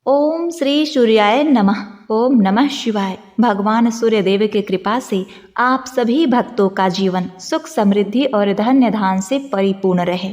ओम श्री सूर्याय नमः। ओम नमः शिवाय। भगवान सूर्य देव की कृपा से आप सभी भक्तों का जीवन सुख समृद्धि और धन्य धान से परिपूर्ण रहे।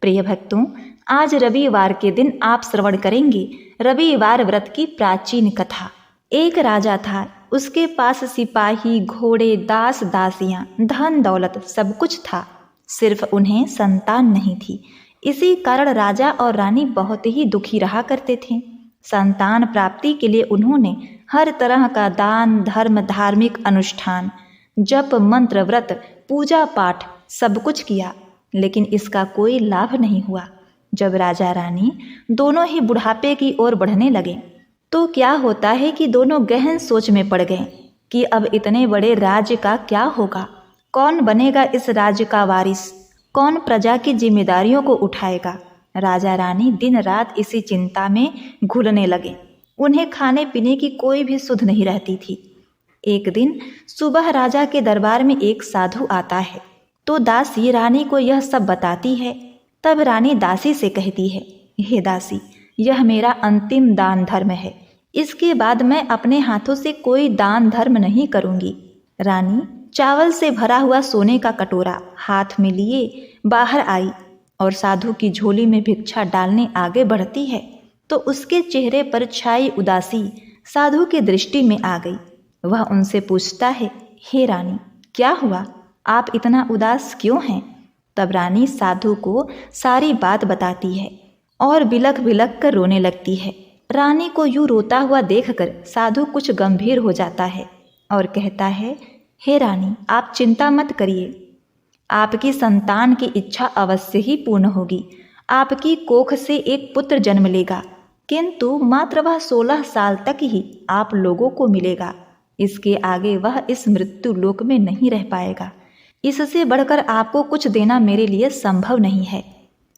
प्रिय भक्तों, आज रविवार के दिन आप श्रवण करेंगे रविवार व्रत की प्राचीन कथा। एक राजा था, उसके पास सिपाही, घोड़े, दास दासियां, धन दौलत सब कुछ था, सिर्फ उन्हें संतान नहीं थी। इसी कारण राजा और रानी बहुत ही दुखी रहा करते थे। संतान प्राप्ति के लिए उन्होंने हर तरह का दान, धर्म, धार्मिक अनुष्ठान, जप, मंत्र, व्रत, पूजा पाठ सब कुछ किया, लेकिन इसका कोई लाभ नहीं हुआ। जब राजा रानी दोनों ही बुढ़ापे की ओर बढ़ने लगे तो क्या होता है कि दोनों गहन सोच में पड़ गए कि अब इतने बड़े राज्य का क्या होगा, कौन बनेगा इस राज्य का वारिस, कौन प्रजा की जिम्मेदारियों को उठाएगा। राजा रानी दिन रात इसी चिंता में घुलने लगे। उन्हें खाने पीने की कोई भी सुध नहीं रहती थी। एक दिन सुबह राजा के दरबार में एक साधु आता है तो दासी रानी को यह सब बताती है। तब रानी दासी से कहती है, हे दासी, यह मेरा अंतिम दान धर्म है, इसके बाद मैं अपने हाथों से कोई दान धर्म नहीं करूंगी। रानी चावल से भरा हुआ सोने का कटोरा हाथ में लिए बाहर आई और साधु की झोली में भिक्षा डालने आगे बढ़ती है तो उसके चेहरे पर छाई उदासी साधु की दृष्टि में आ गई। वह उनसे पूछता है, हे रानी, क्या हुआ, आप इतना उदास क्यों हैं? तब रानी साधु को सारी बात बताती है और बिलख बिलख कर रोने लगती है। रानी को यूं रोता हुआ देखकर साधु कुछ गंभीर हो जाता है और कहता है, हे रानी, आप चिंता मत करिए, आपकी संतान की इच्छा अवश्य ही पूर्ण होगी। आपकी कोख से एक पुत्र जन्म लेगा, किंतु मात्र वह 16 साल तक ही आप लोगों को मिलेगा। इसके आगे वह इस मृत्यु लोक में नहीं रह पाएगा। इससे बढ़कर आपको कुछ देना मेरे लिए संभव नहीं है।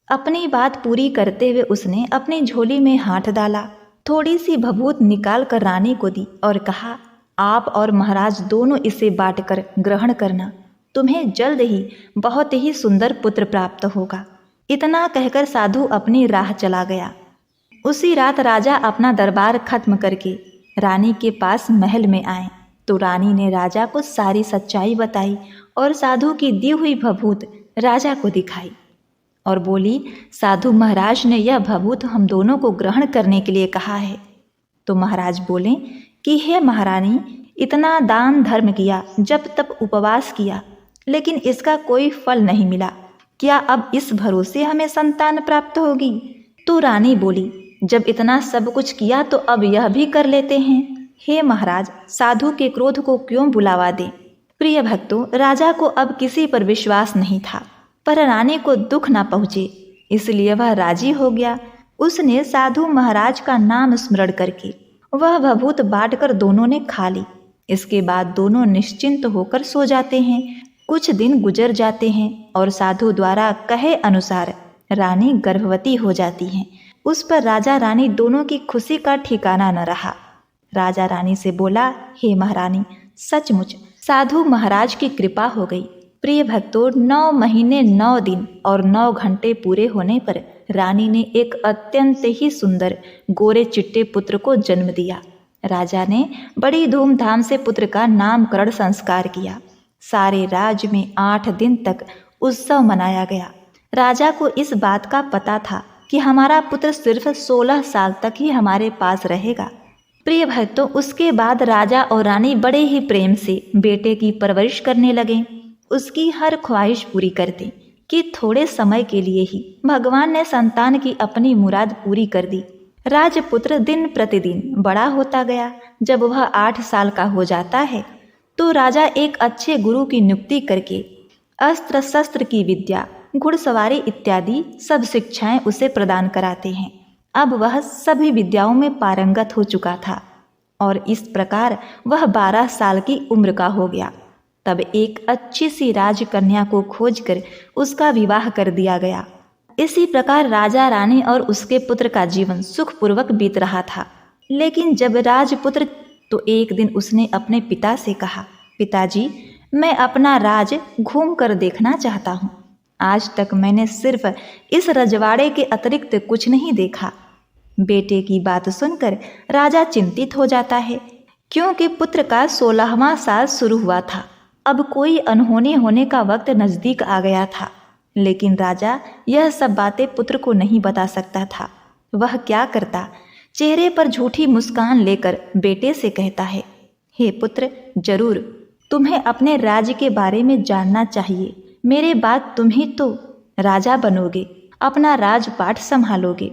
अपनी बात पूरी करते हुए उसने अपनी झोली में हाथ डाला, थोड़ी सी भभूत निकाल कर रानी को दी और कहा, आप और महाराज दोनों इसे बांटकर ग्रहण करना, तुम्हें जल्द ही बहुत ही सुंदर पुत्र प्राप्त होगा। इतना कहकर साधु अपनी राह चला गया। उसी रात राजा अपना दरबार खत्म करके रानी के पास महल में आए तो रानी ने राजा को सारी सच्चाई बताई और साधु की दी हुई भभूत राजा को दिखाई और बोली, साधु महाराज ने यह भभूत हम दोनों को ग्रहण करने के लिए कहा है। तो महाराज बोले कि हे महारानी, इतना दान धर्म किया, जब तब उपवास किया, लेकिन इसका कोई फल नहीं मिला। क्या अब इस भरोसे हमें संतान प्राप्त होगी? तो रानी बोली, जब इतना सब कुछ किया तो अब यह भी कर लेते हैं। हे महाराज, साधु के क्रोध को क्यों बुलावा दें? प्रिय भक्तों, राजा को अब किसी पर विश्वास नहीं था, पर रानी को दुख ना पहुँचे इसलिए वह राजी हो गया। उसने साधु महाराज का नाम स्मरण करके वह भभूत बांटकर दोनों ने खा ली। इसके बाद दोनों निश्चिंत होकर सो जाते हैं। कुछ दिन गुजर जाते हैं और साधु द्वारा कहे अनुसार रानी गर्भवती हो जाती हैं। उस पर राजा रानी दोनों की खुशी का ठिकाना न रहा। राजा रानी से बोला, हे महारानी, सचमुच साधु महाराज की कृपा हो गई। प्रिय भक्तों, 9 महीने 9 दिन और 9 घंटे पूरे होने पर रानी ने एक अत्यंत ही सुंदर गोरे चिट्टे पुत्र को जन्म दिया। राजा ने बड़ी धूमधाम से पुत्र का नामकरण संस्कार किया। सारे राज्य में 8 दिन तक उत्सव मनाया गया। राजा को इस बात का पता था कि हमारा पुत्र सिर्फ 16 साल तक ही हमारे पास रहेगा। प्रिय भक्तों, उसके बाद राजा और रानी बड़े ही प्रेम से बेटे की परवरिश करने लगे। उसकी हर ख्वाहिश पूरी करते कि थोड़े समय के लिए ही भगवान ने संतान की अपनी मुराद पूरी कर दी। राजपुत्र दिन प्रतिदिन बड़ा होता गया। जब वह 8 साल का हो जाता है तो राजा एक अच्छे गुरु की नियुक्ति करके अस्त्र शस्त्र की विद्या, घुड़सवारी इत्यादि सब शिक्षाएं उसे प्रदान कराते हैं। अब वह सभी विद्याओं में पारंगत हो चुका था और इस प्रकार वह 12 साल की उम्र का हो गया। तब एक अच्छी सी राजकन्या को खोजकर उसका विवाह कर दिया गया। इसी प्रकार राजा रानी और उसके पुत्र का जीवन सुखपूर्वक बीत रहा था। लेकिन जब राजपुत्र तो एक दिन उसने अपने पिता से कहा, पिताजी, मैं अपना राज घूम कर देखना चाहता हूँ। आज तक मैंने सिर्फ इस रजवाड़े के अतिरिक्त कुछ नहीं देखा। बेटे की बात सुनकर राजा चिंतित हो जाता है, क्योंकि पुत्र का 16वां साल शुरू हुआ था। अब कोई अनहोनी होने का वक्त नजदीक आ गया था। लेकिन राजा यह सब बातें पुत्र को नहीं बता सकता था। वह क्या करता? चेहरे पर झूठी मुस्कान लेकर बेटे से कहता है, हे पुत्र, जरूर तुम्हें अपने राज्य के बारे में जानना चाहिए। मेरे बाद तुम ही तो राजा बनोगे, अपना राजपाट संभालोगे।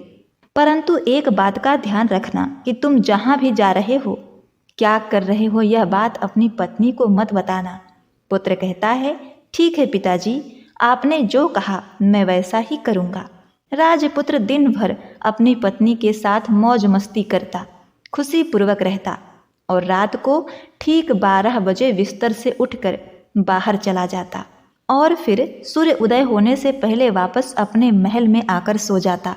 परंतु एक बात का ध्यान रखना कि तुम जहाँ भी जा रहे हो, क्या कर रहे हो, यह बात अपनी पत्नी को मत बताना। पुत्र कहता है, ठीक है पिताजी, आपने जो कहा मैं वैसा ही करूँगा। राजपुत्र दिन भर अपनी पत्नी के साथ मौज मस्ती करता, खुशी पूर्वक रहता और रात को ठीक 12 बजे बिस्तर से उठकर बाहर चला जाता और फिर सूर्य उदय होने से पहले वापस अपने महल में आकर सो जाता।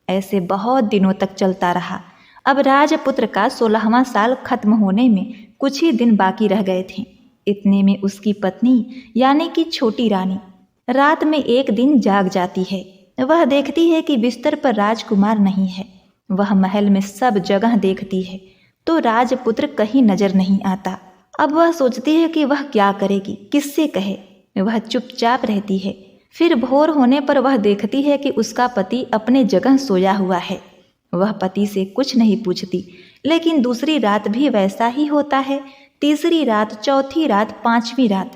ऐसे बहुत दिनों तक चलता रहा। अब राजपुत्र का 16वां साल खत्म होने में कुछ ही दिन बाकी रह गए थे। इतने में उसकी पत्नी यानी कि छोटी रानी रात में एक दिन जाग जाती है। वह देखती है कि बिस्तर पर राजकुमार नहीं है। वह महल में सब जगह देखती है तो राजपुत्र कहीं नजर नहीं आता। अब वह सोचती है कि वह क्या करेगी, किससे कहे। वह चुपचाप रहती है। फिर भोर होने पर वह देखती है कि उसका पति अपने जगह सोया हुआ है। वह पति से कुछ नहीं पूछती, लेकिन दूसरी रात भी वैसा ही होता है। तीसरी रात, चौथी रात, 5वीं रात,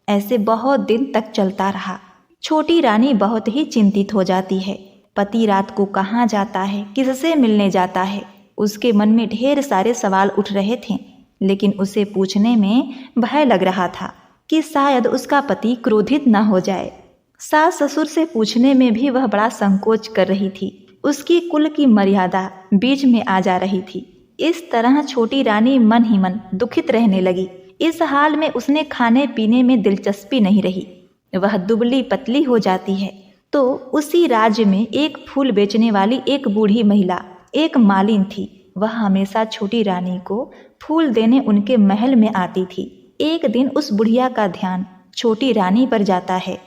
ऐसे बहुत दिन तक चलता रहा। छोटी रानी बहुत ही चिंतित हो जाती है। पति रात को कहाँ जाता है, किससे मिलने जाता है, उसके मन में ढेर सारे सवाल उठ रहे थे। लेकिन उसे पूछने में भय लग रहा था कि शायद उसका पति क्रोधित न हो जाए। सास ससुर से पूछने में भी वह बड़ा संकोच कर रही थी। उसकी कुल की मर्यादा बीच में आ जा रही थी। इस तरह छोटी रानी मन ही मन दुखित रहने लगी। इस हाल में उसने खाने पीने में दिलचस्पी नहीं रही। वह दुबली पतली हो जाती है। तो उसी राज्य में एक फूल बेचने वाली एक बूढ़ी महिला, एक मालिन थी। वह हमेशा छोटी रानी को फूल देने उनके महल में आती थी। एक दिन उस बुढ़िया का ध्यान छोटी रानी पर जाता है।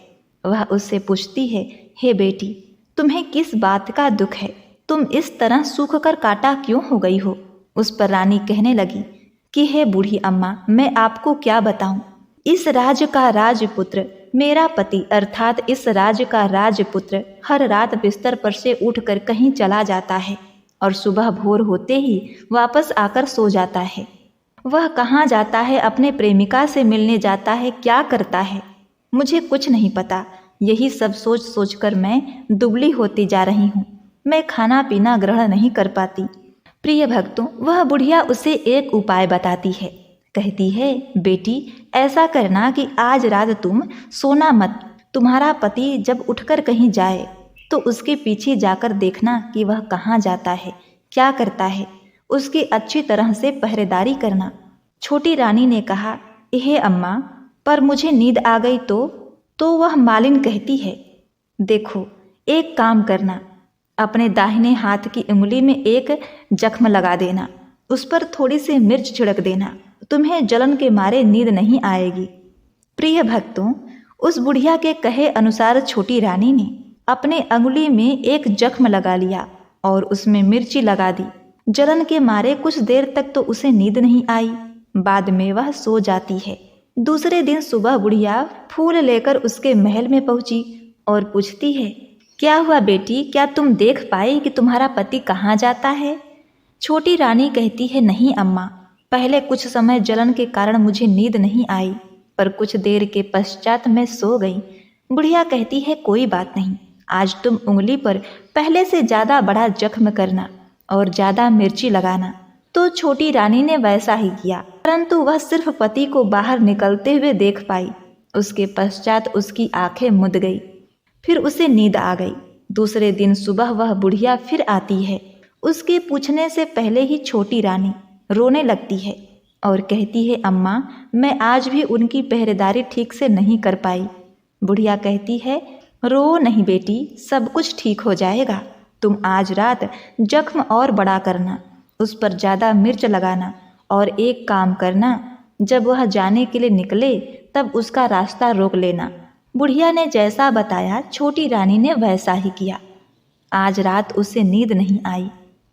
वह उससे पूछती है, हे बेटी, तुम्हें किस बात का दुख है? तुम इस तरह सूख कर काटा क्यों हो गई हो? उस पर रानी कहने लगी कि हे बूढ़ी अम्मा, मैं आपको क्या बताऊं। इस राज्य का राजपुत्र, मेरा पति अर्थात इस राज्य का राजपुत्र, हर रात बिस्तर पर से उठकर कहीं चला जाता है और सुबह भोर होते ही वापस आकर सो जाता है। वह कहाँ जाता है? अपने प्रेमिका से मिलने जाता है, क्या करता है मुझे कुछ नहीं पता। यही सब सोच सोच कर मैं दुबली होती जा रही हूँ। मैं खाना पीना ग्रहण नहीं कर पाती। प्रिय भक्तों, वह बुढ़िया उसे एक उपाय बताती है। कहती है, बेटी ऐसा करना कि आज रात तुम सोना मत। तुम्हारा पति जब उठकर कहीं जाए तो उसके पीछे जाकर देखना कि वह कहाँ जाता है, क्या करता है। उसकी अच्छी तरह से पहरेदारी करना। छोटी रानी ने कहा, हे अम्मा, पर मुझे नींद आ गई तो वह मालिन कहती है, देखो एक काम करना, अपने दाहिने हाथ की उंगली में एक जख्म लगा देना, उस पर थोड़ी सी मिर्च छिड़क देना, तुम्हें जलन के मारे नींद नहीं आएगी। प्रिय भक्तों, उस बुढ़िया के कहे अनुसार छोटी रानी ने अपने अंगुली में एक जख्म लगा लिया और उसमें मिर्ची लगा दी। जलन के मारे कुछ देर तक तो उसे नींद नहीं आई। बाद में वह सो जाती है। दूसरे दिन सुबह बुढ़िया फूल लेकर उसके महल में पहुंची और पूछती है, क्या हुआ बेटी, क्या तुम देख पाई कि तुम्हारा पति कहाँ जाता है? छोटी रानी कहती है, नहीं अम्मा, पहले कुछ समय जलन के कारण मुझे नींद नहीं आई, पर कुछ देर के पश्चात मैं सो गई। बुढ़िया कहती है, कोई बात नहीं, आज तुम उंगली पर पहले से ज़्यादा बड़ा जख्म करना और ज़्यादा मिर्ची लगाना। तो छोटी रानी ने वैसा ही किया, परंतु वह सिर्फ पति को बाहर निकलते हुए देख पाई। उसके पश्चात उसकी आंखें मुद गई। फिर उसे नींद आ गई। दूसरे दिन सुबह वह बुढ़िया फिर आती है। उसके पूछने से पहले ही छोटी रानी रोने लगती है और कहती है, अम्मा, मैं आज भी उनकी पहरेदारी ठीक से नहीं कर पाई। बुढ़िया कहती है, रो नहीं बेटी, सब कुछ ठीक हो जाएगा। तुम आज रात जख्म और बड़ा करना, उस पर ज़्यादा मिर्च लगाना और एक काम करना, जब वह जाने के लिए निकले तब उसका रास्ता रोक लेना। बुढ़िया ने जैसा बताया छोटी रानी ने वैसा ही किया। आज रात उसे नींद नहीं आई,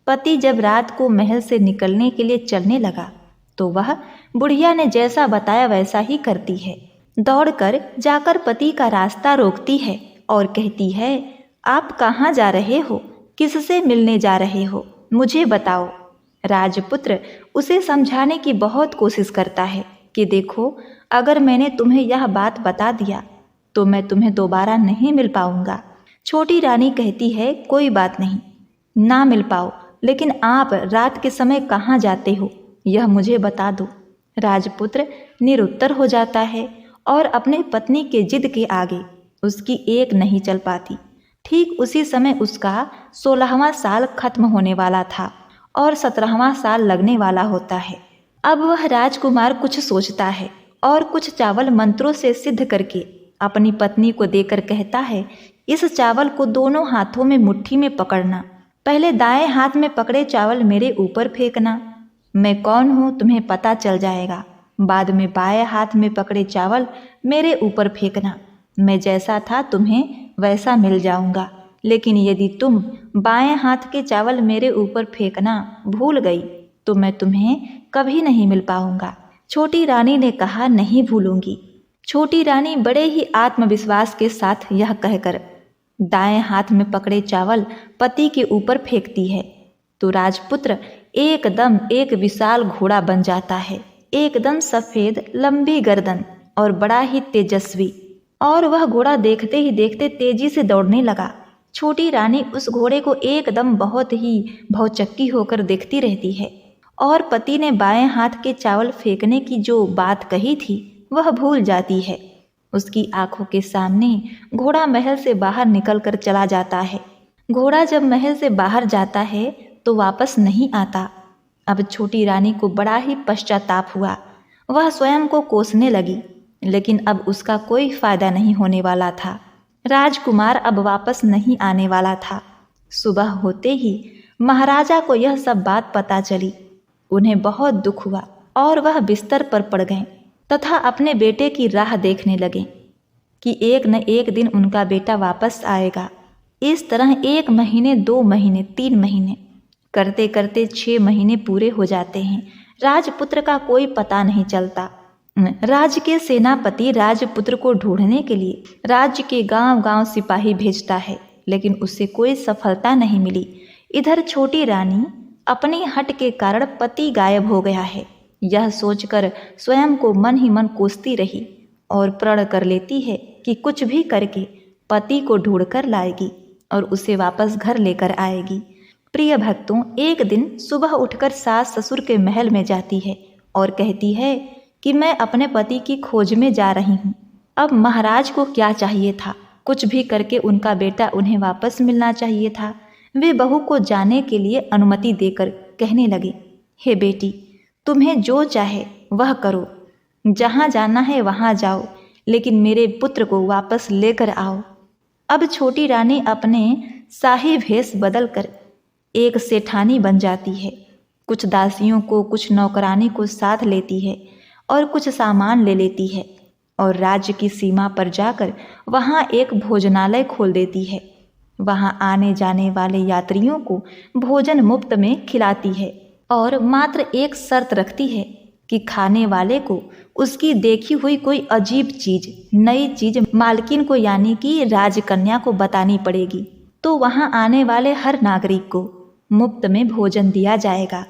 पति जब रात को महल से निकलने के लिए चलने लगा तो वह बुढ़िया ने जैसा बताया वैसा ही करती है। दौड़कर जाकर पति का रास्ता रोकती है और कहती है, आप कहाँ जा रहे हो? किससे मिलने जा रहे हो? मुझे बताओ। राजपुत्र उसे समझाने की बहुत कोशिश करता है कि देखो, अगर मैंने तुम्हें यह बात बता दिया तो मैं तुम्हें दोबारा नहीं मिल पाऊंगा। छोटी रानी कहती है, कोई बात नहीं, ना मिल पाओ, लेकिन आप रात के समय कहाँ जाते हो यह मुझे बता दो। राजपुत्र निरुत्तर हो जाता है और अपने पत्नी के जिद के आगे उसकी एक नहीं चल पाती। ठीक उसी समय उसका 16वां साल खत्म होने वाला था और 17वां साल लगने वाला होता है। अब वह राजकुमार कुछ सोचता है और कुछ चावल मंत्रों से सिद्ध करके अपनी पत्नी को देकर कहता है, इस चावल को दोनों हाथों में मुट्ठी में पकड़ना। पहले दाएं हाथ में पकड़े चावल मेरे ऊपर फेंकना, मैं कौन हूँ तुम्हें पता चल जाएगा। बाद में बाएं हाथ में पकड़े चावल मेरे ऊपर फेंकना, मैं जैसा था तुम्हें वैसा मिल जाऊंगा। लेकिन यदि तुम बाएं हाथ के चावल मेरे ऊपर फेंकना भूल गई तो मैं तुम्हें कभी नहीं मिल पाऊंगा। छोटी रानी ने कहा, नहीं भूलूंगी। छोटी रानी बड़े ही आत्मविश्वास के साथ यह कहकर दाएं हाथ में पकड़े चावल पति के ऊपर फेंकती है तो राजपुत्र एकदम एक विशाल घोड़ा बन जाता है, एकदम सफेद, लंबी गर्दन और बड़ा ही तेजस्वी। और वह घोड़ा देखते ही देखते तेजी से दौड़ने लगा। छोटी रानी उस घोड़े को एकदम बहुत ही भौचक्की होकर देखती रहती है और पति ने बाएं हाथ के चावल फेंकने की जो बात कही थी वह भूल जाती है। उसकी आंखों के सामने घोड़ा महल से बाहर निकलकर चला जाता है। घोड़ा जब महल से बाहर जाता है तो वापस नहीं आता। अब छोटी रानी को बड़ा ही पश्चाताप हुआ। वह स्वयं को कोसने लगी, लेकिन अब उसका कोई फायदा नहीं होने वाला था। राजकुमार अब वापस नहीं आने वाला था। सुबह होते ही महाराजा को यह सब बात पता चली। उन्हें बहुत दुख हुआ और वह बिस्तर पर पड़ गए तथा अपने बेटे की राह देखने लगे कि एक न एक दिन उनका बेटा वापस आएगा। इस तरह 1 महीने, 2 महीने, 3 महीने करते करते 6 महीने पूरे हो जाते हैं। राजपुत्र का कोई पता नहीं चलता। राज्य के सेनापति राजपुत्र को ढूंढने के लिए राज्य के गांव-गांव सिपाही भेजता है, लेकिन उससे कोई सफलता नहीं मिली। इधर छोटी रानी अपनी हट के कारण पति गायब हो गया है, यह सोचकर स्वयं को मन ही मन कोसती रही और प्रण कर लेती है कि कुछ भी करके पति को ढूंढ कर लाएगी और उसे वापस घर लेकर आएगी। प्रिय भक्तों, एक दिन सुबह उठकर सास ससुर के महल में जाती है और कहती है कि मैं अपने पति की खोज में जा रही हूँ। अब महाराज को क्या चाहिए था? कुछ भी करके उनका बेटा उन्हें वापस मिलना चाहिए था। वे बहू को जाने के लिए अनुमति देकर कहने लगे, हे बेटी, तुम्हें जो चाहे वह करो, जहाँ जाना है वहाँ जाओ, लेकिन मेरे पुत्र को वापस लेकर आओ। अब छोटी रानी अपने शाही भेष बदलकर एक सेठानी बन जाती है। कुछ दासियों को, कुछ नौकरानी को साथ लेती है और कुछ सामान ले लेती है और राज्य की सीमा पर जाकर वहाँ एक भोजनालय खोल देती है। वहाँ आने जाने वाले यात्रियों को भोजन मुफ्त में खिलाती है और मात्र एक शर्त रखती है कि खाने वाले को उसकी देखी हुई कोई अजीब चीज, नई चीज मालकिन को यानी कि राजकन्या को बतानी पड़ेगी, तो वहाँ आने वाले हर नागरिक को मुफ्त में भोजन दिया जाएगा।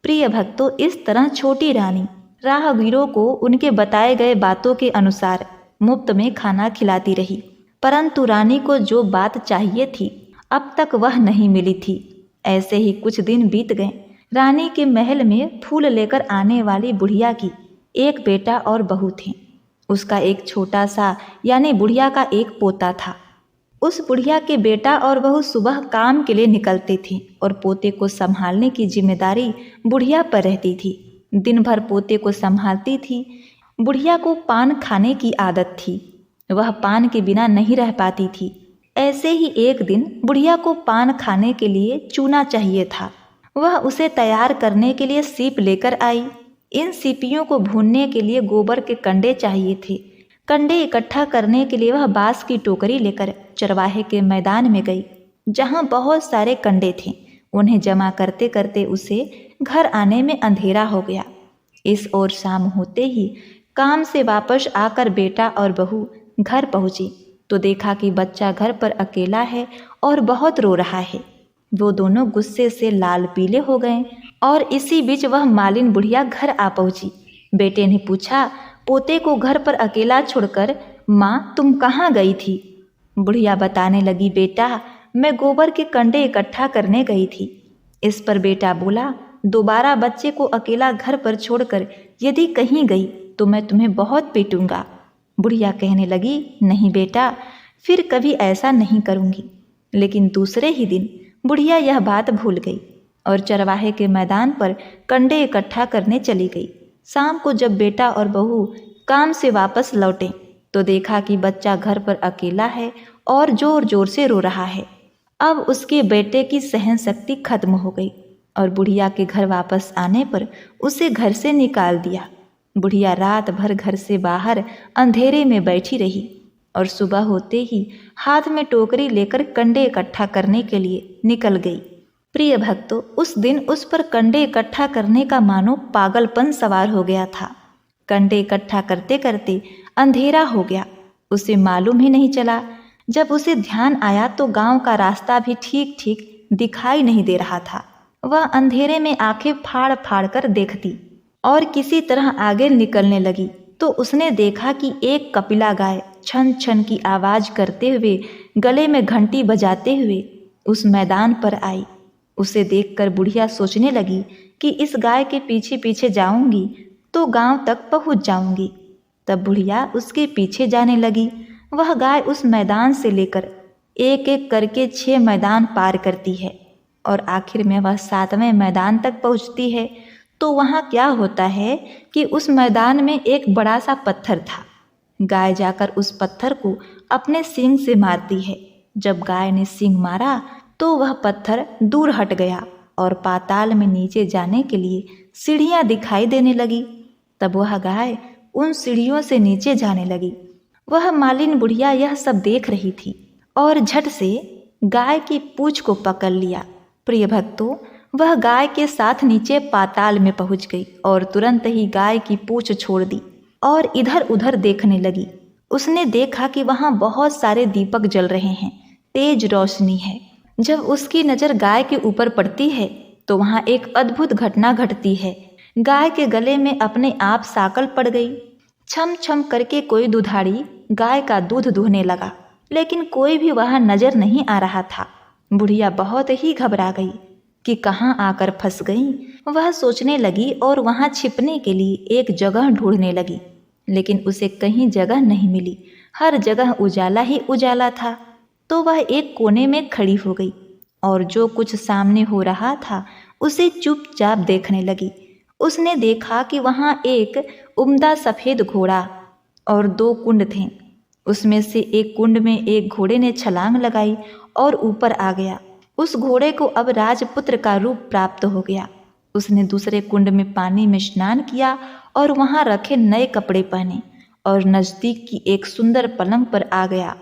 प्रिय भक्तों, इस तरह छोटी रानी राहगीरों को उनके बताए गए बातों के अनुसार मुफ्त में खाना खिलाती रही, परंतु रानी को जो बात चाहिए थी अब तक वह नहीं मिली थी। ऐसे ही कुछ दिन बीत गए। रानी के महल में फूल लेकर आने वाली बुढ़िया की एक बेटा और बहू थे। उसका एक छोटा सा यानी बुढ़िया का एक पोता था। उस बुढ़िया के बेटा और बहू सुबह काम के लिए निकलते थे और पोते को संभालने की जिम्मेदारी बुढ़िया पर रहती थी। दिन भर पोते को संभालती थी। बुढ़िया को पान खाने की आदत थी, वह पान के बिना नहीं रह पाती थी। ऐसे ही एक दिन बुढ़िया को पान खाने के लिए चूना चाहिए था। वह उसे तैयार करने के लिए सीप लेकर आई। इन सीपियों को भूनने के लिए गोबर के कंडे चाहिए थे। कंडे इकट्ठा करने के लिए वह बांस की टोकरी लेकर चरवाहे के मैदान में गई, जहाँ बहुत सारे कंडे थे। उन्हें जमा करते करते उसे घर आने में अंधेरा हो गया। इस ओर शाम होते ही काम से वापस आकर बेटा और बहू घर पहुंची तो देखा कि बच्चा घर पर अकेला है और बहुत रो रहा है। वो दोनों गुस्से से लाल पीले हो गए और इसी बीच वह मालिन बुढ़िया घर आ पहुंची। बेटे ने पूछा, पोते को घर पर अकेला छोड़कर माँ तुम कहाँ गई थी? बुढ़िया बताने लगी, बेटा मैं गोबर के कंडे इकट्ठा करने गई थी। इस पर बेटा बोला, दोबारा बच्चे को अकेला घर पर छोड़कर यदि कहीं गई तो मैं तुम्हें बहुत पीटूंगा। बुढ़िया कहने लगी, नहीं बेटा, फिर कभी ऐसा नहीं करूंगी। लेकिन दूसरे ही दिन बुढ़िया यह बात भूल गई और चरवाहे के मैदान पर कंडे इकट्ठा करने चली गई। शाम को जब बेटा और बहू काम से वापस लौटे तो देखा कि बच्चा घर पर अकेला है और जोर जोर से रो रहा है। अब उसके बेटे की सहन शक्ति खत्म हो गई और बुढ़िया के घर वापस आने पर उसे घर से निकाल दिया। बुढ़िया रात भर घर से बाहर अंधेरे में बैठी रही और सुबह होते ही हाथ में टोकरी लेकर कंडे इकट्ठा करने के लिए निकल गई। प्रिय भक्तों, उस दिन उस पर कंडे इकट्ठा करने का मानो पागलपन सवार हो गया था। कंडे इकट्ठा करते करते अंधेरा हो गया, उसे मालूम ही नहीं चला। जब उसे ध्यान आया तो गांव का रास्ता भी ठीक ठीक दिखाई नहीं दे रहा था। वह अंधेरे में आंखें फाड़ फाड़ कर देखती और किसी तरह आगे निकलने लगी तो उसने देखा कि एक कपिला गाय छन छन की आवाज करते हुए गले में घंटी बजाते हुए उस मैदान पर आई। उसे देखकर बुढ़िया सोचने लगी कि इस गाय के पीछे पीछे जाऊंगी तो गांव तक पहुंच जाऊंगी। तब बुढ़िया उसके पीछे जाने लगी। वह गाय उस मैदान से लेकर एक एक करके 6 मैदान पार करती है और आखिर में वह 7वें मैदान तक पहुंचती है। तो वहाँ क्या होता है कि उस मैदान में एक बड़ा सा पत्थर था। गाय जाकर उस पत्थर को अपने सींग से मारती है। जब गाय ने सींग मारा तो वह पत्थर दूर हट गया और पाताल में नीचे जाने के लिए सीढ़ियाँ दिखाई देने लगी। तब वह गाय उन सीढ़ियों से नीचे जाने लगी। वह मालिन बुढ़िया यह सब देख रही थी और झट से गाय की पूंछ को पकड़ लिया। प्रिय भक्तों, वह गाय के साथ नीचे पाताल में पहुंच गई और तुरंत ही गाय की पूंछ छोड़ दी और इधर उधर देखने लगी। उसने देखा कि वहां बहुत सारे दीपक जल रहे हैं, तेज रोशनी है। जब उसकी नज़र गाय के ऊपर पड़ती है तो वहां एक अद्भुत घटना घटती है। गाय के गले में अपने आप साकल पड़ गई। छम छम करके कोई दुधाड़ी गाय का दूध दूहने लगा, लेकिन कोई भी वहां नजर नहीं आ रहा था। बुढ़िया बहुत ही घबरा गई कि कहाँ आकर फंस गई। वह सोचने लगी और वहां छिपने के लिए एक जगह ढूंढने लगी, लेकिन उसे कहीं जगह नहीं मिली। हर जगह उजाला ही उजाला था। तो वह एक कोने में खड़ी हो गई और जो कुछ सामने हो रहा था उसे चुपचाप देखने लगी। उसने देखा कि वहाँ एक उम्दा सफ़ेद घोड़ा और 2 कुंड थे। उसमें से एक कुंड में एक घोड़े ने छलांग लगाई और ऊपर आ गया। उस घोड़े को अब राजपुत्र का रूप प्राप्त हो गया। उसने दूसरे कुंड में पानी में स्नान किया और वहाँ रखे नए कपड़े पहने और नज़दीक की एक सुंदर पलंग पर आ गया।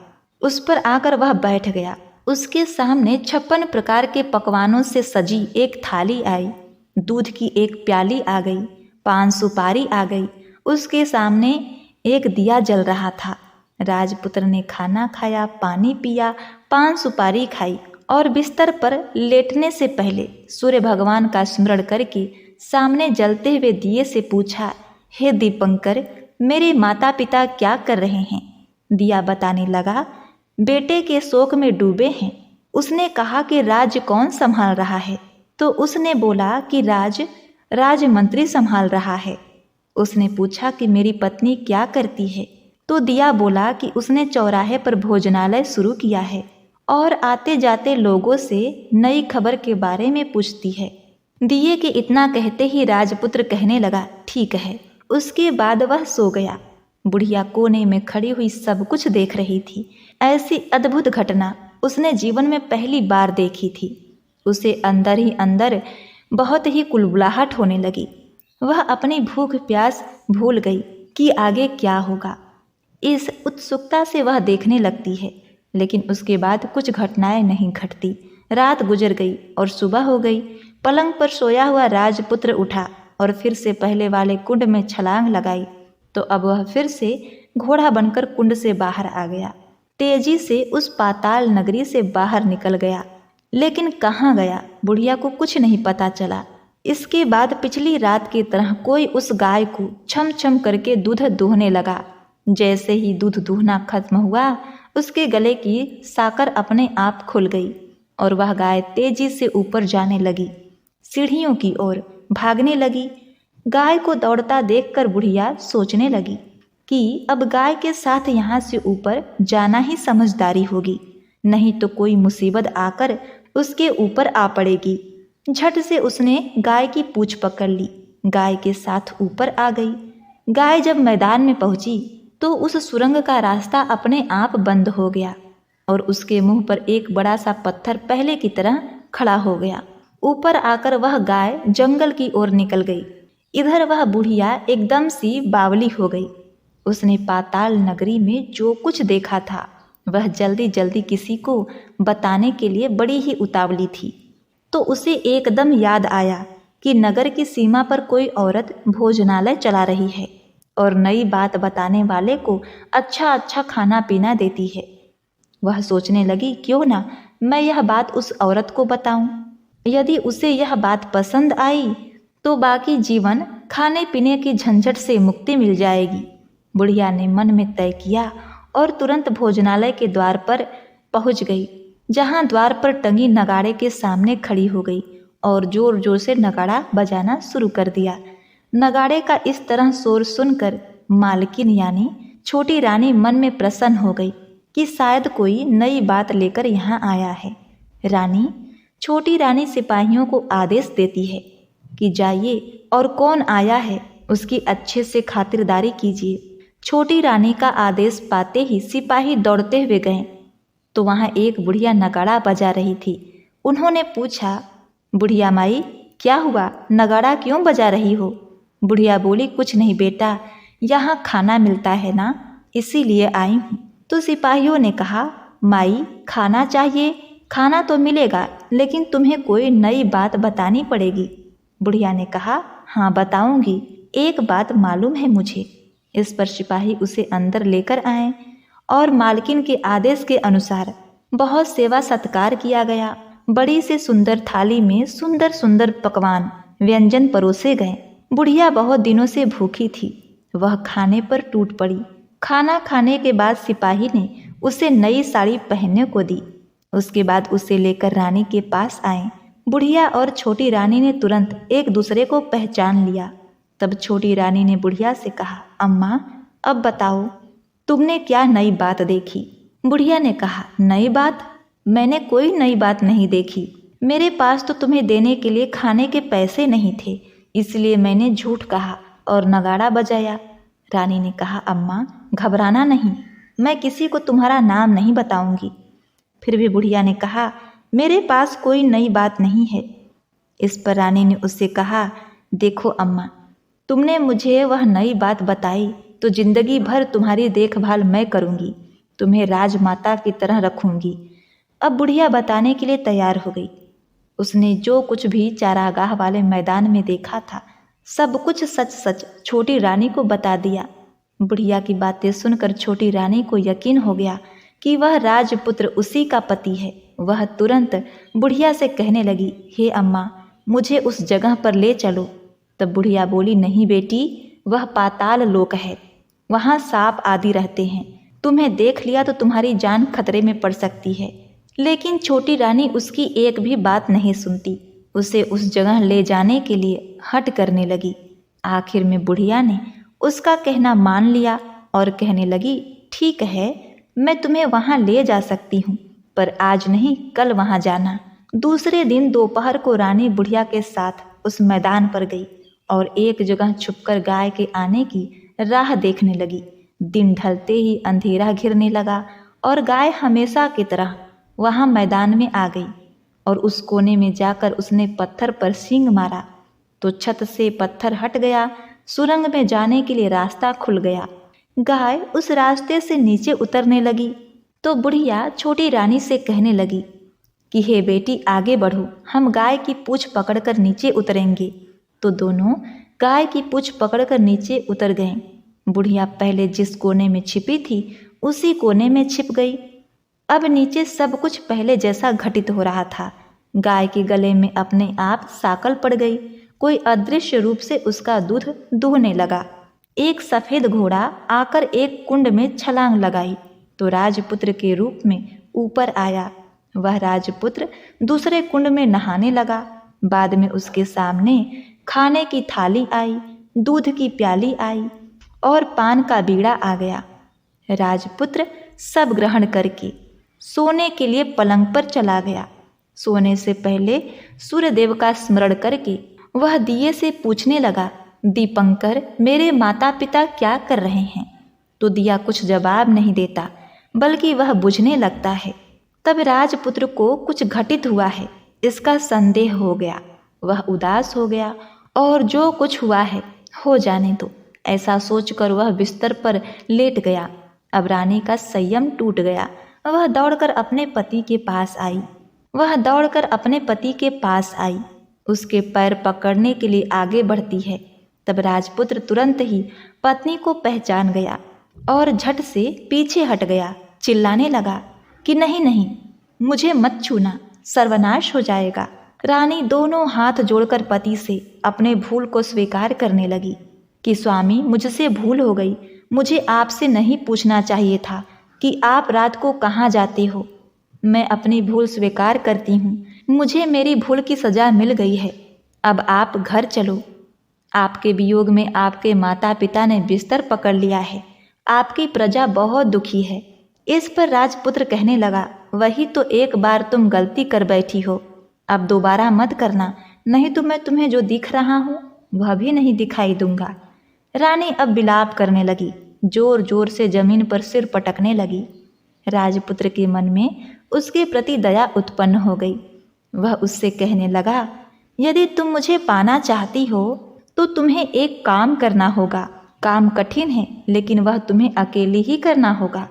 उस पर आकर वह बैठ गया। उसके सामने 56 प्रकार के पकवानों से सजी एक थाली आई। दूध की एक प्याली आ गई, 5 सुपारी आ गई। उसके सामने एक दिया जल रहा था। राजपुत्र ने खाना खाया, पानी पिया, 5 सुपारी खाई और बिस्तर पर लेटने से पहले सूर्य भगवान का स्मरण करके सामने जलते हुए दिए से पूछा, हे दीपंकर, मेरे माता पिता क्या कर रहे हैं? दिया बताने लगा, बेटे के शोक में डूबे हैं। उसने कहा कि राज्य कौन संभाल रहा है? तो उसने बोला कि राजमंत्री संभाल रहा है। उसने पूछा कि मेरी पत्नी क्या करती है? तो दिया बोला कि उसने चौराहे पर भोजनालय शुरू किया है और आते जाते लोगों से नई खबर के बारे में पूछती है। दिए के इतना कहते ही राजपुत्र कहने लगा, ठीक है। उसके बाद वह सो गया। बुढ़िया कोने में खड़ी हुई सब कुछ देख रही थी। ऐसी अद्भुत घटना उसने जीवन में पहली बार देखी थी। उसे अंदर ही अंदर बहुत ही कुलबुलाहट होने लगी। वह अपनी भूख प्यास भूल गई कि आगे क्या होगा। इस उत्सुकता से वह देखने लगती है, लेकिन उसके बाद कुछ घटनाएं नहीं घटती। रात गुजर गई और सुबह हो गई। पलंग पर सोया हुआ राजपुत्र उठा और फिर से पहले वाले कुंड में छलांग लगाई तो अब वह फिर से घोड़ा बनकर कुंड से बाहर आ गया। तेजी से उस पाताल नगरी से बाहर निकल गया, लेकिन कहाँ गया बुढ़िया को कुछ नहीं पता चला। इसके बाद पिछली रात की तरह कोई उस गाय को छम छम करके दूध दूहने लगा। जैसे ही दूध दूहना खत्म हुआ, उसके गले की साकर अपने आप खुल गई और वह गाय तेजी से ऊपर जाने लगी, सीढ़ियों की ओर भागने लगी। गाय को दौड़ता देखकर बुढ़िया सोचने लगी कि अब गाय के साथ यहाँ से ऊपर जाना ही समझदारी होगी, नहीं तो कोई मुसीबत आकर उसके ऊपर आ पड़ेगी। झट से उसने गाय की पूंछ पकड़ ली, गाय के साथ ऊपर आ गई। गाय जब मैदान में पहुंची तो उस सुरंग का रास्ता अपने आप बंद हो गया और उसके मुंह पर एक बड़ा सा पत्थर पहले की तरह खड़ा हो गया। ऊपर आकर वह गाय जंगल की ओर निकल गई। इधर वह बुढ़िया एकदम सी बावली हो गई। उसने पाताल नगरी में जो कुछ देखा था वह जल्दी जल्दी किसी को बताने के लिए बड़ी ही उतावली थी। तो उसे एकदम याद आया कि नगर की सीमा पर कोई औरत भोजनालय चला रही है और नई बात बताने वाले को अच्छा अच्छा खाना पीना देती है। वह सोचने लगी, क्यों ना मैं यह बात उस औरत को बताऊं। यदि उसे यह बात पसंद आई तो बाकी जीवन खाने पीने की झंझट से मुक्ति मिल जाएगी। बुढ़िया ने मन में तय किया और तुरंत भोजनालय के द्वार पर पहुंच गई, जहां द्वार पर टंगी नगाड़े के सामने खड़ी हो गई और जोर जोर से नगाड़ा बजाना शुरू कर दिया। नगाड़े का इस तरह शोर सुनकर मालकिन यानी छोटी रानी मन में प्रसन्न हो गई कि शायद कोई नई बात लेकर यहाँ आया है। छोटी रानी सिपाहियों को आदेश देती है कि जाइए और कौन आया है उसकी अच्छे से खातिरदारी कीजिए। छोटी रानी का आदेश पाते ही सिपाही दौड़ते हुए गए तो वहाँ एक बुढ़िया नगाड़ा बजा रही थी। उन्होंने पूछा, बुढ़िया माई क्या हुआ, नगाड़ा क्यों बजा रही हो? बुढ़िया बोली, कुछ नहीं बेटा, यहाँ खाना मिलता है ना, इसीलिए आई हूँ। तो सिपाहियों ने कहा, माई खाना चाहिए, खाना तो मिलेगा लेकिन तुम्हें कोई नई बात बतानी पड़ेगी। बुढ़िया ने कहा, हाँ बताऊंगी, एक बात मालूम है मुझे। इस पर सिपाही उसे अंदर लेकर आए और मालकिन के आदेश के अनुसार बहुत सेवा सत्कार किया गया। बड़ी से सुंदर थाली में सुंदर सुंदर पकवान व्यंजन परोसे गए। बुढ़िया बहुत दिनों से भूखी थी, वह खाने पर टूट पड़ी। खाना खाने के बाद सिपाही ने उसे नई साड़ी पहनने को दी। उसके बाद उसे लेकर रानी के पास आए। बुढ़िया और छोटी रानी ने तुरंत एक दूसरे को पहचान लिया। तब छोटी रानी ने बुढ़िया से कहा, अम्मा अब बताओ तुमने क्या नई बात देखी? बुढ़िया ने कहा, नई बात? मैंने कोई नई बात नहीं देखी। मेरे पास तो तुम्हें देने के लिए खाने के पैसे नहीं थे, इसलिए मैंने झूठ कहा और नगाड़ा बजाया। रानी ने कहा, अम्मा घबराना नहीं, मैं किसी को तुम्हारा नाम नहीं बताऊंगी। फिर भी बुढ़िया ने कहा, मेरे पास कोई नई बात नहीं है। इस पर रानी ने उससे कहा, देखो अम्मा, तुमने मुझे वह नई बात बताई तो जिंदगी भर तुम्हारी देखभाल मैं करूंगी, तुम्हें राजमाता की तरह रखूंगी। अब बुढ़िया बताने के लिए तैयार हो गई। उसने जो कुछ भी चारागाह वाले मैदान में देखा था सब कुछ सच सच छोटी रानी को बता दिया। बुढ़िया की बातें सुनकर छोटी रानी को यकीन हो गया कि वह राजपुत्र उसी का पति है। वह तुरंत बुढ़िया से कहने लगी, हे अम्मा मुझे उस जगह पर ले चलो। तब बुढ़िया बोली, नहीं बेटी, वह पाताल लोक है, वहाँ सांप आदि रहते हैं, तुम्हें देख लिया तो तुम्हारी जान खतरे में पड़ सकती है। लेकिन छोटी रानी उसकी एक भी बात नहीं सुनती, उसे उस जगह ले जाने के लिए हट करने लगी। आखिर में बुढ़िया ने उसका कहना मान लिया और कहने लगी, ठीक है मैं तुम्हें वहाँ ले जा सकती हूँ, पर आज नहीं कल वहाँ जाना। दूसरे दिन दोपहर को रानी बुढ़िया के साथ उस मैदान पर गई और एक जगह छुपकर गाय के आने की राह देखने लगी। दिन ढलते ही अंधेरा घिरने लगा और गाय हमेशा की तरह वहाँ मैदान में आ गई और उस कोने में जाकर उसने पत्थर पर सींग मारा तो छत से पत्थर हट गया। सुरंग में जाने के लिए रास्ता खुल गया। गाय उस रास्ते से नीचे उतरने लगी तो बुढ़िया छोटी रानी से कहने लगी, कि हे बेटी आगे बढ़ो, हम गाय की पूँछ पकड़कर नीचे उतरेंगे। तो दोनों गाय की पूँछ पकड़कर नीचे उतर गए। बुढ़िया पहले जिस कोने में छिपी थी उसी कोने में छिप गई। अब नीचे सब कुछ पहले जैसा घटित हो रहा था। गाय के गले में अपने आप साकल पड़ गई। कोई अदृश्य रूप से उसका दूध दूहने लगा। एक सफेद घोड़ा आकर एक कुंड में छलांग लगाई तो राजपुत्र के रूप में ऊपर आया। वह राजपुत्र दूसरे कुंड में नहाने लगा। बाद में उसके सामने खाने की थाली आई, दूध की प्याली आई और पान का बीड़ा आ गया। राजपुत्र सब ग्रहण करके सोने के लिए पलंग पर चला गया। सोने से पहले सूर्यदेव का स्मरण करके वह दिए से पूछने लगा, दीपंकर मेरे माता पिता क्या कर रहे हैं? तो दिया कुछ जवाब नहीं देता बल्कि वह बुझने लगता है। तब राजपुत्र को कुछ घटित हुआ है इसका संदेह हो गया। वह उदास हो गया और जो कुछ हुआ है हो जाने दो, ऐसा सोचकर वह बिस्तर पर लेट गया। अब रानी का संयम टूट गया। वह दौड़कर अपने पति के पास आई। उसके पैर पकड़ने के लिए आगे बढ़ती है। तब राजपुत्र तुरंत ही पत्नी को पहचान गया और झट से पीछे हट गया। चिल्लाने लगा कि नहीं नहीं, मुझे मत छूना, सर्वनाश हो जाएगा। रानी दोनों हाथ जोड़कर पति से अपने भूल को स्वीकार करने लगी कि स्वामी मुझसे भूल हो गई। मुझे आपसे नहीं पूछना चाहिए था कि आप रात को कहाँ जाते हो। मैं अपनी भूल स्वीकार करती हूँ। मुझे मेरी भूल की सजा मिल गई है। अब आप घर चलो। आपके वियोग में आपके माता पिता ने बिस्तर पकड़ लिया है। आपकी प्रजा बहुत दुखी है। इस पर राजपुत्र कहने लगा, वही तो एक बार तुम गलती कर बैठी हो, अब दोबारा मत करना, नहीं तो मैं तुम्हें जो दिख रहा हूँ वह भी नहीं दिखाई दूंगा। रानी अब विलाप करने लगी, जोर जोर से जमीन पर सिर पटकने लगी। राजपुत्र के मन में उसके प्रति दया उत्पन्न हो गई। वह उससे कहने लगा, यदि तुम मुझे पाना चाहती हो तो तुम्हें एक काम करना होगा। काम कठिन है लेकिन वह तुम्हें अकेले ही करना होगा।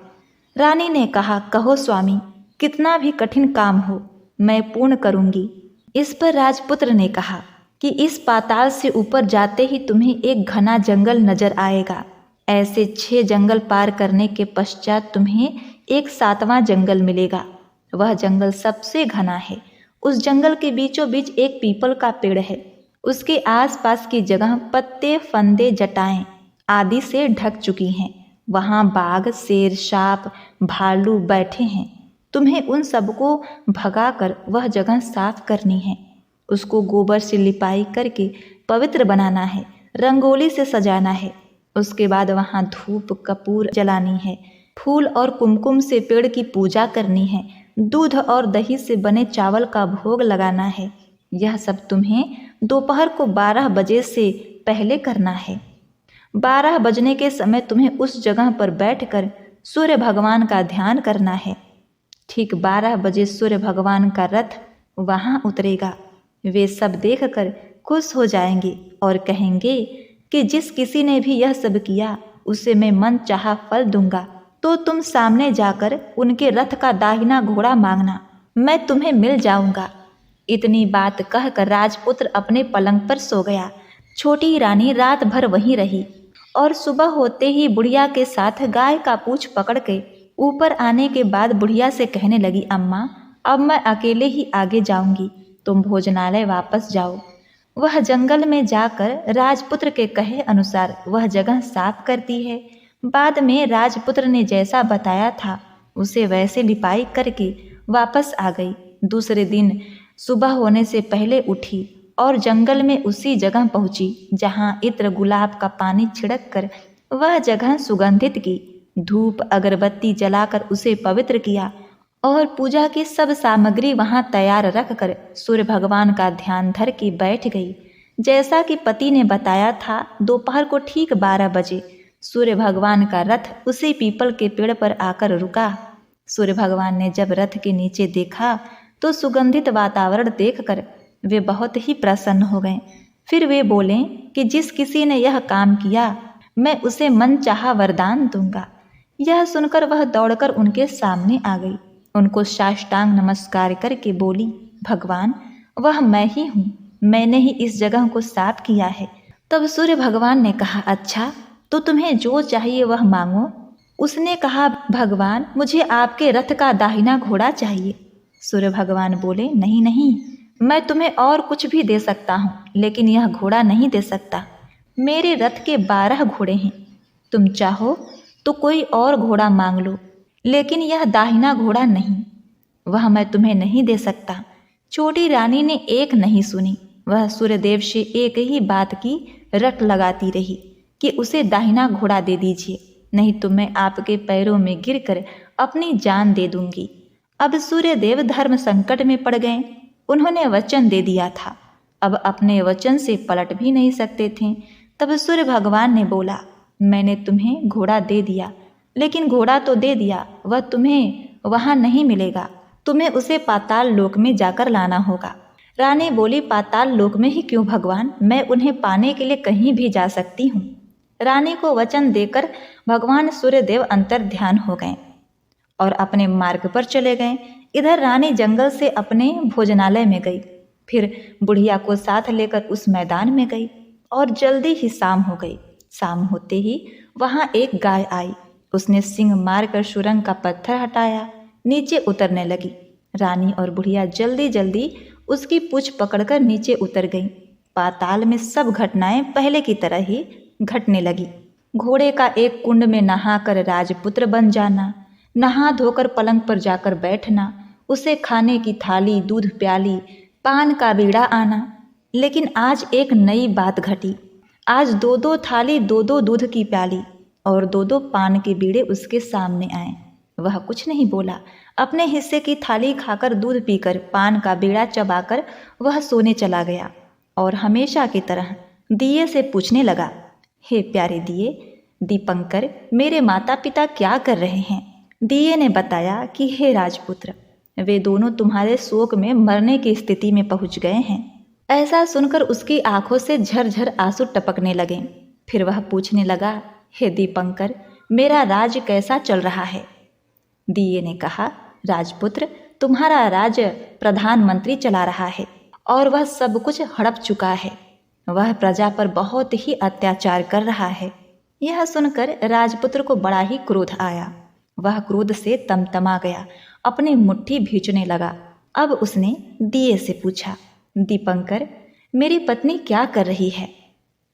रानी ने कहा, कहो स्वामी, कितना भी कठिन काम हो मैं पूर्ण करूंगी। इस पर राजपुत्र ने कहा कि इस पाताल से ऊपर जाते ही तुम्हें एक घना जंगल नजर आएगा। ऐसे 6 जंगल पार करने के पश्चात तुम्हें एक 7वां जंगल मिलेगा। वह जंगल सबसे घना है। उस जंगल के बीचों बीच एक पीपल का पेड़ है। उसके आसपास की जगह पत्ते, फंदे, जटाएं आदि से ढक चुकी हैं। वहाँ बाघ, शेर, सांप, भालू बैठे हैं। तुम्हें उन सबको भगाकर वह जगह साफ करनी है। उसको गोबर से लिपाई करके पवित्र बनाना है, रंगोली से सजाना है। उसके बाद वहाँ धूप कपूर जलानी है, फूल और कुमकुम से पेड़ की पूजा करनी है, दूध और दही से बने चावल का भोग लगाना है। यह सब तुम्हें दोपहर को 12 बजे से पहले करना है। 12 बजने के समय तुम्हें उस जगह पर बैठकर सूर्य भगवान का ध्यान करना है। ठीक 12 बजे सूर्य भगवान का रथ वहाँ उतरेगा। वे सब देखकर खुश हो जाएंगे और कहेंगे कि जिस किसी ने भी यह सब किया उसे मैं मन चाहा फल दूंगा। तो तुम सामने जाकर उनके रथ का दाहिना घोड़ा मांगना, मैं तुम्हें मिल जाऊंगा। इतनी बात कहकर राजपुत्र अपने पलंग पर सो गया। छोटी रानी रात भर वहीं रही और सुबह होते ही बुढ़िया के साथ गाय का पूँछ पकड़ के ऊपर आने के बाद बुढ़िया से कहने लगी, अम्मा अब मैं अकेले ही आगे जाऊंगी, तुम भोजनालय वापस जाओ। वह जंगल में जाकर राजपुत्र के कहे अनुसार वह जगह साफ करती है। बाद में राजपुत्र ने जैसा बताया था उसे वैसे लिपाई करके वापस आ गई। दूसरे दिन सुबह होने से पहले उठी और जंगल में उसी जगह पहुंची जहां इत्र गुलाब का पानी छिड़क कर वह जगह सुगंधित की। धूप अगरबत्ती जलाकर उसे पवित्र किया और पूजा की सब सामग्री वहां तैयार रखकर सूर्य भगवान का ध्यान धर के बैठ गई। जैसा कि पति ने बताया था, दोपहर को ठीक 12 बजे सूर्य भगवान का रथ उसी पीपल के पेड़ पर आकर रुका। सूर्य भगवान ने जब रथ के नीचे देखा तो सुगंधित वातावरण देखकर वे बहुत ही प्रसन्न हो गए। फिर वे बोले कि जिस किसी ने यह काम किया मैं उसे मन चाहा वरदान दूंगा। यह सुनकर वह दौड़कर उनके सामने आ गई उनको साष्टांग नमस्कार करके बोली, भगवान वह मैं ही हूँ, मैंने ही इस जगह को साफ किया है। तब सूर्य भगवान ने कहा, अच्छा तो तुम्हें जो चाहिए वह मांगो। उसने कहा, भगवान मुझे आपके रथ का दाहिना घोड़ा चाहिए। सूर्य भगवान बोले, नहीं नहीं, मैं तुम्हें और कुछ भी दे सकता हूँ, लेकिन यह घोड़ा नहीं दे सकता। मेरे रथ के 12 घोड़े हैं, तुम चाहो तो कोई और घोड़ा मांग लो, लेकिन यह दाहिना घोड़ा नहीं, वह मैं तुम्हें नहीं दे सकता। छोटी रानी ने एक नहीं सुनी, वह सूर्यदेव से एक ही बात की रट लगाती रही कि उसे दाहिना घोड़ा दे दीजिए, नहीं तो मैं आपके पैरों में गिरकर अपनी जान दे दूंगी। अब सूर्यदेव धर्म संकट में पड़ गए। उन्होंने वचन दे दिया था, अब अपने वचन से पलट भी नहीं सकते थे। तब सूर्य भगवान ने बोला, मैंने तुम्हें घोड़ा दे दिया, लेकिन घोड़ा तो दे दिया, वह तुम्हें वहाँ नहीं मिलेगा, तुम्हें उसे पाताल लोक में जाकर लाना होगा। रानी बोली, पाताल लोक में ही क्यों भगवान, मैं उन्हें पाने के लिए कहीं भी जा सकती हूँ। रानी को वचन देकर भगवान सूर्यदेव अंतर ध्यान हो गए और अपने मार्ग पर चले गए। इधर रानी जंगल से अपने भोजनालय में गई, फिर बुढ़िया को साथ लेकर उस मैदान में गई और जल्दी ही शाम हो गई। शाम होते ही वहाँ एक गाय आई, उसने सींग मारकर सुरंग का पत्थर हटाया, नीचे उतरने लगी। रानी और बुढ़िया जल्दी जल्दी उसकी पूंछ पकड़कर नीचे उतर गईं। पाताल में सब घटनाएं पहले की तरह ही घटने लगी। घोड़े का एक कुंड में नहाकर राजपुत्र बन जाना, नहा धोकर पलंग पर जाकर बैठना, उसे खाने की थाली, दूध प्याली, पान का बीड़ा आना। लेकिन आज एक नई बात घटी। आज 2-2 थाली, 2-2 दूध की प्याली और 2-2 पान के बीड़े उसके सामने आए। वह कुछ नहीं बोला, अपने हिस्से की थाली खाकर, दूध पीकर, पान का बीड़ा चबाकर वह सोने चला गया और हमेशा की तरह दिए से पूछने लगा, हे प्यारे दिए, दीपंकर, मेरे माता पिता क्या कर रहे हैं? दिए ने बताया कि हे राजपुत्र, वे दोनों तुम्हारे शोक में मरने की स्थिति में पहुंच गए हैं। ऐसा सुनकर उसकी आंखों से झरझर आंसू टपकने लगे। फिर वह पूछने लगा, हे दीपंकर, मेरा राज कैसा चल रहा है? दिए ने कहा, राजपुत्र, तुम्हारा राज प्रधानमंत्री चला रहा है और वह सब कुछ हड़प चुका है। वह प्रजा पर बहुत ही अत्याचार कर रहा है। यह सुनकर राजपुत्र को बड़ा ही क्रोध आया। वह क्रोध से तमतमा गया, अपनी मुट्ठी भींचने लगा। अब उसने दिए से पूछा, दीपंकर, मेरी पत्नी क्या कर रही है?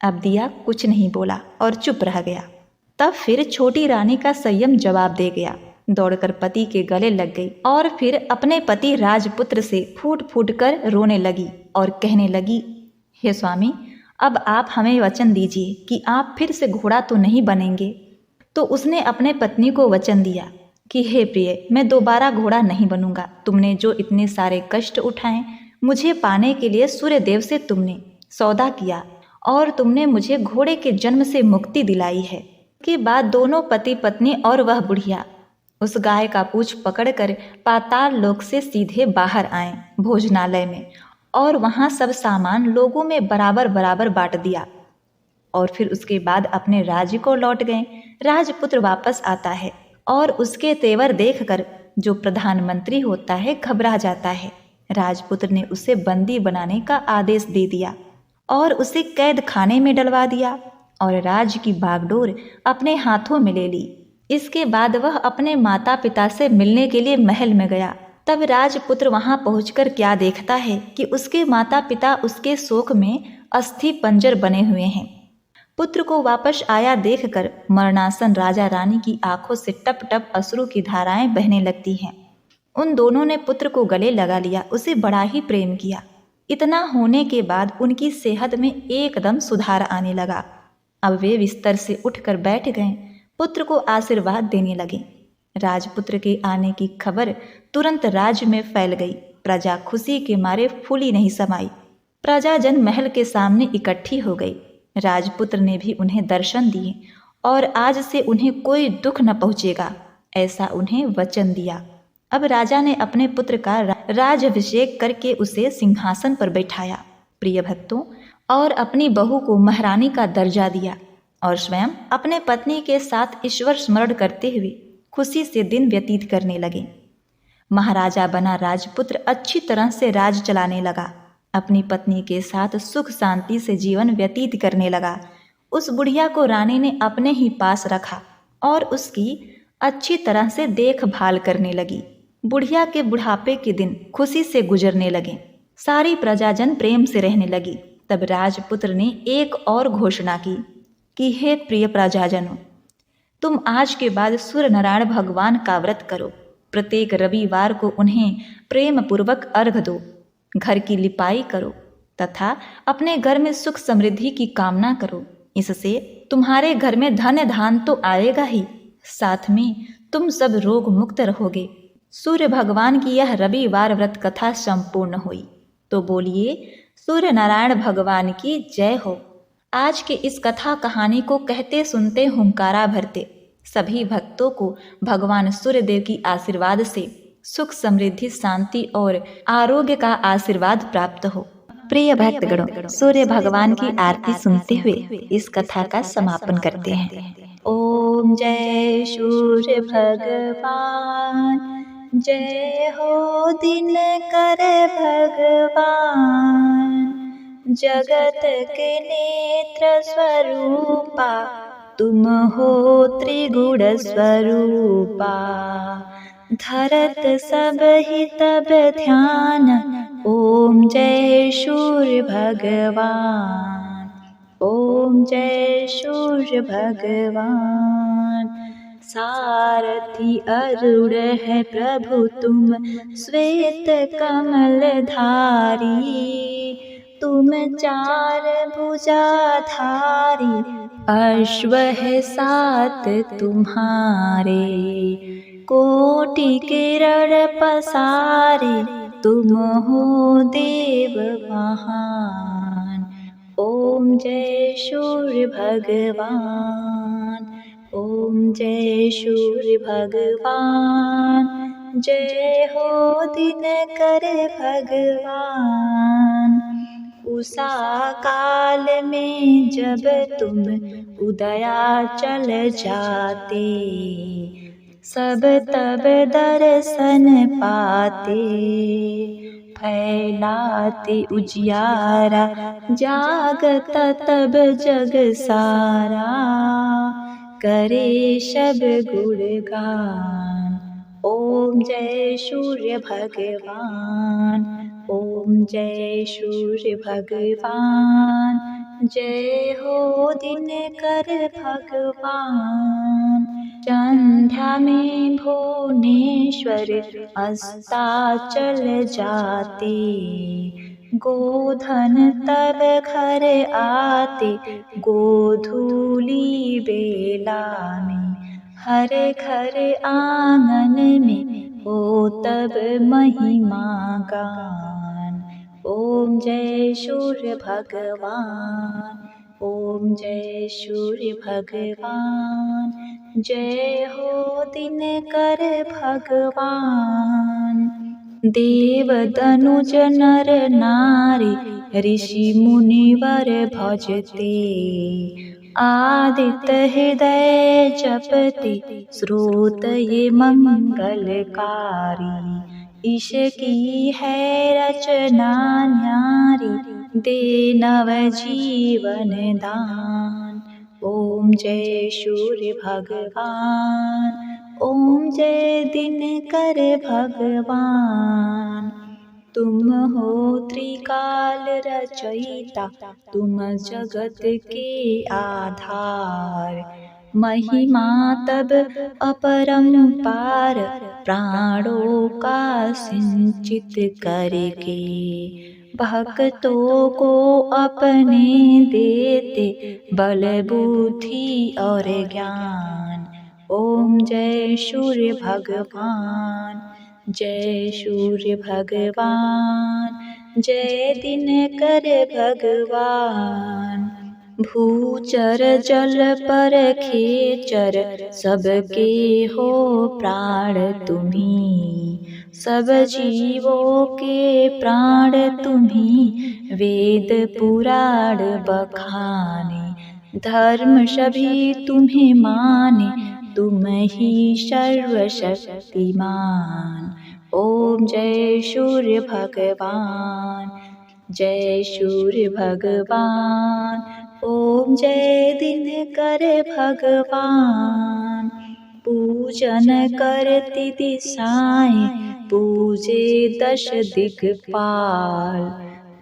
अब दिया कुछ नहीं बोला और चुप रह गया। तब फिर छोटी रानी का संयम जवाब दे गया, दौड़कर पति के गले लग गई और फिर अपने पति राजपुत्र से फूट फूट कर रोने लगी और कहने लगी, हे स्वामी, अब आप हमें वचन दीजिए कि आप फिर से घोड़ा तो नहीं बनेंगे। तो उसने अपने पत्नी को वचन दिया कि हे प्रिय, मैं दोबारा घोड़ा नहीं बनूंगा। तुमने जो इतने सारे कष्ट उठाए, मुझे पाने के लिए सूर्यदेव से तुमने सौदा किया और तुमने मुझे घोड़े के जन्म से मुक्ति दिलाई है। के बाद दोनों पति पत्नी और वह बुढ़िया उस गाय का पूंछ पकड़कर पाताल लोक से सीधे बाहर आए भोजनालय में और वहाँ सब सामान लोगों में बराबर बराबर बांट दिया और फिर उसके बाद अपने राज्य को लौट गए। राजपुत्र वापस आता है और उसके तेवर देखकर जो प्रधानमंत्री होता है घबरा जाता है। राजपुत्र ने उसे बंदी बनाने का आदेश दे दिया और उसे कैद खाने में डलवा दिया और राज्य की बागडोर अपने हाथों में ले ली। इसके बाद वह अपने माता पिता से मिलने के लिए महल में गया। तब राजपुत्र वहां पहुंचकर क्या देखता है कि उसके माता पिता उसके शोक में अस्थि पंजर बने हुए हैं। पुत्र को वापस आया देखकर मरणासन राजा रानी की आंखों से टप टप अश्रु की धाराएं बहने लगती हैं। उन दोनों ने पुत्र को गले लगा लिया, उसे बड़ा ही प्रेम किया। इतना होने के बाद उनकी सेहत में एकदम सुधार आने लगा। अब वे बिस्तर से उठकर बैठ गए, पुत्र को आशीर्वाद देने लगे। राजपुत्र के आने की खबर तुरंत राज्य में फैल गई। प्रजा खुशी के मारे फूली नहीं समाई। प्रजाजन महल के सामने इकट्ठी हो गई। राजपुत्र ने भी उन्हें दर्शन दिए और आज से उन्हें कोई दुख न पहुंचेगा, ऐसा उन्हें वचन दिया। अब राजा ने अपने पुत्र का राजाभिषेक करके उसे सिंहासन पर बैठाया, प्रिय भक्तों, और अपनी बहू को महारानी का दर्जा दिया और स्वयं अपने पत्नी के साथ ईश्वर स्मरण करते हुए खुशी से दिन व्यतीत करने लगे। महाराजा बना राजपुत्र अच्छी तरह से राज चलाने लगा। अपनी पत्नी के साथ सुख शांति से जीवन व्यतीत करने लगा। उस बुढ़िया को रानी ने अपने ही पास रखा और उसकी अच्छी तरह से देखभाल करने लगी। बुढ़िया के बुढ़ापे के दिन खुशी से गुजरने लगे। सारी प्रजाजन प्रेम से रहने लगी। तब राजपुत्र ने एक और घोषणा की कि हे प्रिय प्रजाजनों, तुम आज के बाद सूर्य नारायण भगवान का व्रत करो। प्रत्येक रविवार को उन्हें प्रेम पूर्वक अर्घ दो, घर की लिपाई करो तथा अपने घर में सुख समृद्धि की कामना करो। इससे तुम्हारे घर में धन धान तो आएगा ही, साथ में तुम सब रोग मुक्त रहोगे। सूर्य भगवान की यह रविवार व्रत कथा संपूर्ण हुई। तो बोलिए सूर्य नारायण भगवान की जय हो। आज के इस कथा कहानी को कहते सुनते हुंकारा भरते सभी भक्तों को भगवान सूर्यदेव की आशीर्वाद से सुख समृद्धि शांति और आरोग्य का आशीर्वाद प्राप्त हो। प्रिय भक्तगणों, सूर्य भगवान की आरती सुनते हुए इस कथा का समापन करते हैं। ओम जय सूर्य भगवान, जय हो दिनकर भगवान। जगत के नेत्र स्वरूपा, तुम हो त्रिगुण स्वरूपा। धरत सब ही तब ध्यान, ओम जय सूर्य भगवान। ओम जय सूर्य भगवान। सारथी अरुण है प्रभु तुम, श्वेत कमल धारी। तुम चार भुजाधारी, अश्व है सात तुम्हारे। कोटि किरण पसारे, तुम हो देव महान। ओम जय सूर्य भगवान। ओम जय सूर्य भगवान। जय हो दिनकर भगवान। उषा काल में जब तुम उदयाचल जाते, सब तब दर्शन पाते। फैलाते उजियारा, जागत तब जग सारा। करे सब गुणगान, ओम जय सूर्य भगवान। ओम जय सूर्य भगवान। जय हो दिनकर भगवान। संध्या में भुवनेश्वर अस्ताचल जाते। गोधन तब घर आते, गोधूली बेला में। हर घर आंगन में हो तब महिमा गान। ओम जय सूर्य भगवान। ओम जय सूर्य भगवान। जय हो दिनकर भगवान। देव दनुज नर नारी, ऋषि मुनिवर भजते। आदित्य हृदय जपते, स्रोत ये मंगलकारी। ईश की है रचना न्यारी, दे नव जीवन दान। ओम जय सूर्य भगवान। ओम जय दिनकर भगवान। तुम हो त्रिकाल रचयिता, तुम जगत के आधार। महिमा तब अपरंपार, प्राणों का सिंचित करके। भक्तों को अपने देते, बल बुद्धि और ज्ञान। ओम जय सूर्य भगवान। जय सूर्य भगवान। जय दिनकर भगवान। भूचर जल पर खेचर, सबके हो प्राण तुम्ही। सब जीवों के प्राण तुम्ही, वेद पुराण बखाने। धर्म सभी तुम्हें माने, तुम ही सर्वशक्तिमान। ओम जय सूर्य भगवान, जय सूर्य भगवान। ओम जय दिनकर भगवान, पूजन करती दिशाएं, पूजे दश दिक्पाल।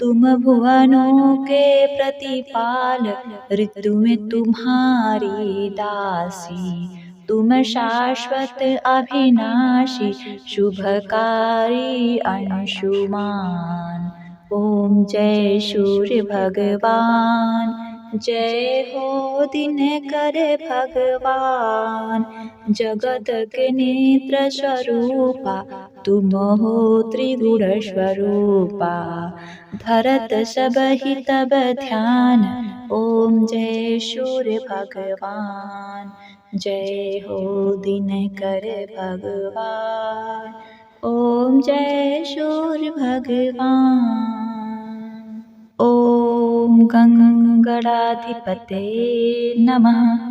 तुम भुवनों के प्रतिपाल, ऋतु में तुम्हारी दासी। तुम शाश्वत अविनाशी, शुभकारी अंशुमान। ओम जय सूर्य भगवान, जय हो दिनकर भगवान। जगत के नेत्र स्वरूपा, तुम हो त्रिगुण स्वरूपा। धरत सब ही तब ध्यान, ओम जय सूर्य भगवान। जय हो दिनकर भगवान, ओम जय सूर्य भगवान। ओम गंगणाधिपते नमः।